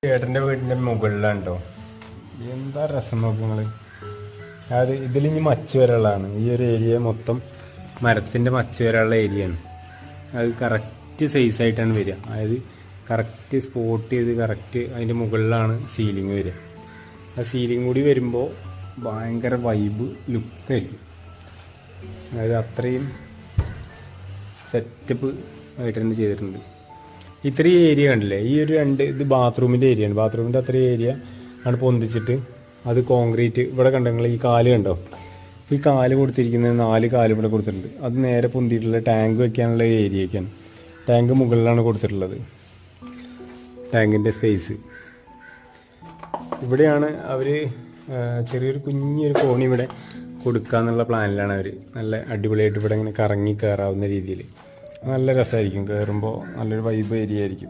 ചേട്ടൻ്റെ വീടിൻ്റെ മുകളിലാണ് കേട്ടോ. എന്താ രസം നോക്കി നിങ്ങൾ. അത് ഇതിലിനി മച്ച് വരെയുള്ളതാണ്. ഈ ഒരു ഏരിയ മൊത്തം മരത്തിൻ്റെ മച്ച് വരെയുള്ള ഏരിയയാണ്. അത് കറക്റ്റ് സൈസായിട്ടാണ് വരിക. അതായത് കറക്റ്റ് സ്പോട്ട് ചെയ്ത് കറക്റ്റ് അതിൻ്റെ മുകളിലാണ് സീലിംഗ് വരിക. ആ സീലിംഗ് കൂടി വരുമ്പോൾ ഭയങ്കര വൈബ് ലുക്കായിരിക്കും. അതായത് അത്രയും സെറ്റപ്പ് ആയിട്ട് തന്നെ ചെയ്തിട്ടുണ്ട്. ഇത്രയും ഏരിയ കണ്ടില്ലേ, ഈ ഒരു ഇത് ബാത്റൂമിൻ്റെ ഏരിയയാണ്. ബാത്റൂമിൻ്റെ അത്രയും ഏരിയ ആണ് പൊന്തിച്ചിട്ട് അത് കോൺക്രീറ്റ്. ഇവിടെ കണ്ടെങ്കിൽ ഈ കാല് കണ്ടോ, ഈ കാല് കൊടുത്തിരിക്കുന്നത് 4 കാല് ഇവിടെ കൊടുത്തിട്ടുണ്ട്. അത് നേരെ പൊന്തിയിട്ടുള്ള ടാങ്ക് വയ്ക്കാനുള്ള ഏരിയയൊക്കെയാണ്. ടാങ്ക് മുകളിലാണ് കൊടുത്തിട്ടുള്ളത്, ടാങ്കിൻ്റെ സ്പേസ്. ഇവിടെയാണ് അവർ ചെറിയൊരു കുഞ്ഞൊരു കോണി ഇവിടെ കൊടുക്കുക എന്നുള്ള പ്ലാനിലാണ് അവർ. നല്ല അടിപൊളിയായിട്ട് ഇവിടെ ഇങ്ങനെ കറങ്ങി കയറാവുന്ന രീതിയിൽ നല്ല രസമായിരിക്കും. കയറുമ്പോൾ നല്ലൊരു വൈബ് ഏരിയ ആയിരിക്കും.